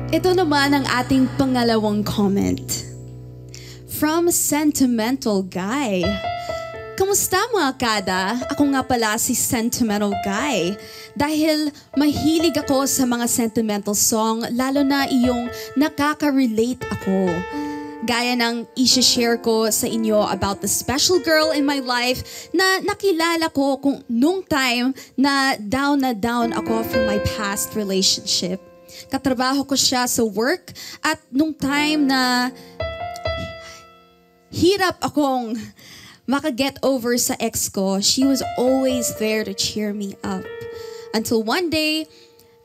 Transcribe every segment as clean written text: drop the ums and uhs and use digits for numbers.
Ito naman ang ating pangalawang comment. From Sentimental Guy. Kamusta mga kada? Ako nga pala si Sentimental Guy. Dahil mahilig ako sa mga sentimental song, lalo na iyong nakaka-relate ako. Gaya ng i-share ko sa inyo about the special girl in my life na nakilala ko kung nung time na down ako from my past relationship. Katrabaho ko siya sa work at nung time na hirap akong maka-get over sa ex ko, she was always there to cheer me up. Until one day,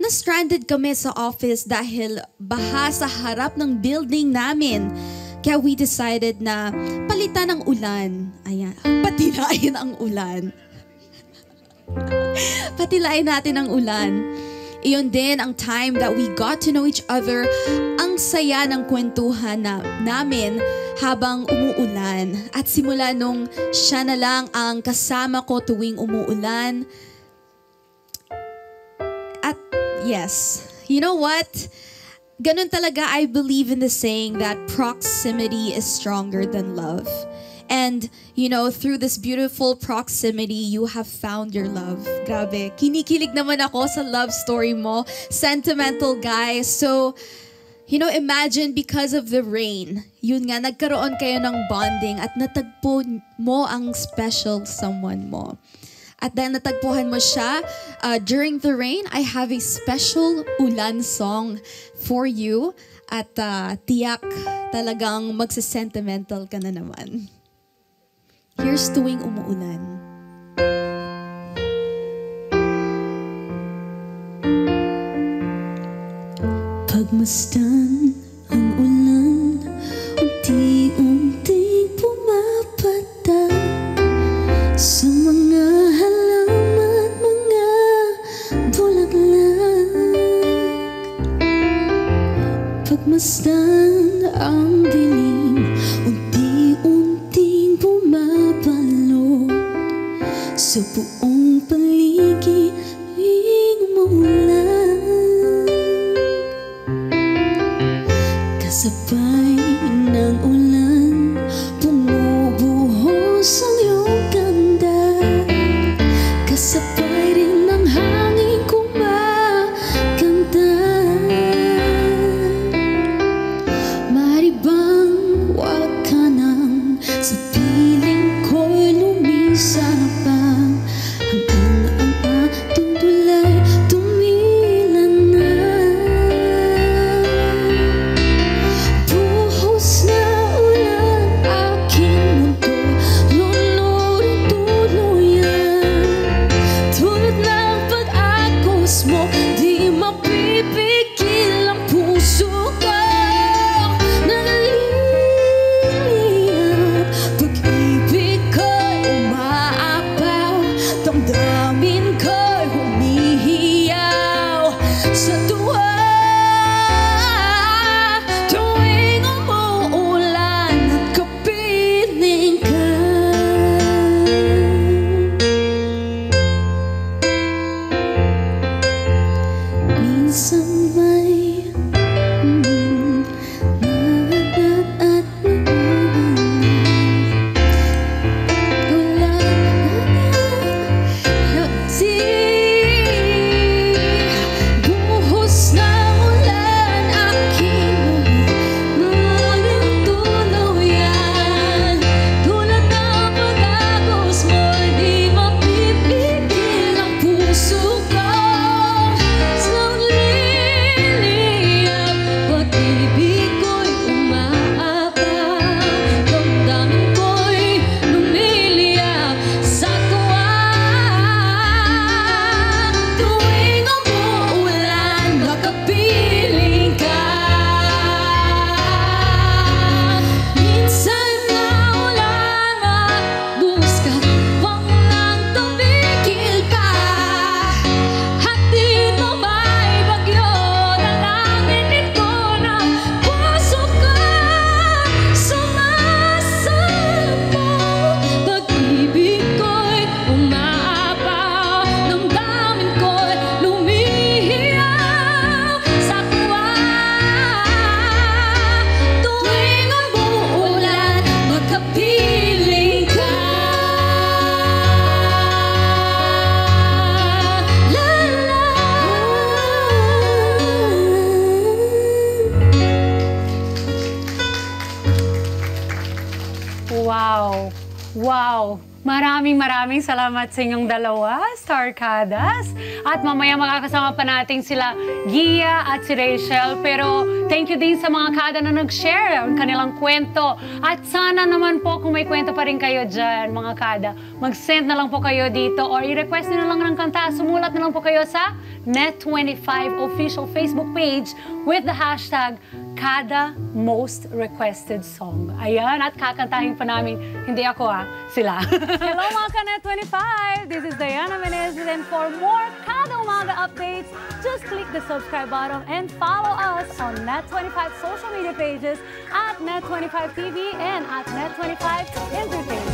na-stranded kami sa office dahil baha sa harap ng building namin. Kaya we decided na palitan ang ulan. Ayan, patilayin ang ulan. Patilayin natin ang ulan. Iyon din ang time that we got to know each other. Ang saya ng kwentuhan namin habang umuulan. At simula nung siya na lang ang kasama ko tuwing umuulan. At yes, you know what? Ganun talaga, I believe in the saying that proximity is stronger than love. And, you know, through this beautiful proximity, you have found your love. Grabe, kinikilig naman ako sa love story mo, Sentimental Guy. So, you know, imagine because of the rain, yun nga, nagkaroon kayo ng bonding at natagpo mo ang special someone mo. At dahil natagpuhan mo siya, during the rain, I have a special ulan song for you. At tiyak talagang magsisentimental ka na naman. Here's Tuwing Umuulan. Pagmasdan ang ulan, unti-unting pumapatag sa mga halaman, mga bulaklak. Pagmasdan ang dilim, unti-unting bumabalo sa buong paligid tuwing umuulan. Kasabay ng ulan, bumubuhos ang iyong ganda. Kasabay rin ng hangin kumakanta. Maaari bang wag ka nang sa piling ko'y lumisan pa, hanggang ang ating dulay tumilan na. Buhos na ulan, aking mundo lulurin tuluyan. Tulad ng pag-agos mo, di mapipigil ang puso ko. Nanaliliyap, pag-ibig ko'y umaapaw, damdamin ko'y humihiyaw sa tuwa. Tuwing umuulan at kapiling ka, minsan may nagat at buhos ng ulan, aking lulurin tuluyan. Tulad ng pag-agos mo, di mapipigil ang puso ko. Slowly Maraming salamat sa inyong dalawa, Starcadas. At mamaya makakasama pa natin sila Gia at si Rachel. Pero thank you din sa mga kada na nag-share ang kanilang kwento. At sana naman po kung may kwento pa rin kayo dyan, mga kada, mag-send na lang po kayo dito or i-request na lang ng kanta. Sumulat na lang po kayo sa Net25 official Facebook page with the hashtag Kada Most Requested Song. Ayan, at kakantahin pa namin, hindi ako sila. Hello mga Kanet 25! This is Diana Menezes, and for more Kada Umaga updates, just click the subscribe button and follow us on Net25 social media pages at Net25 TV and at Net25 Entertainment.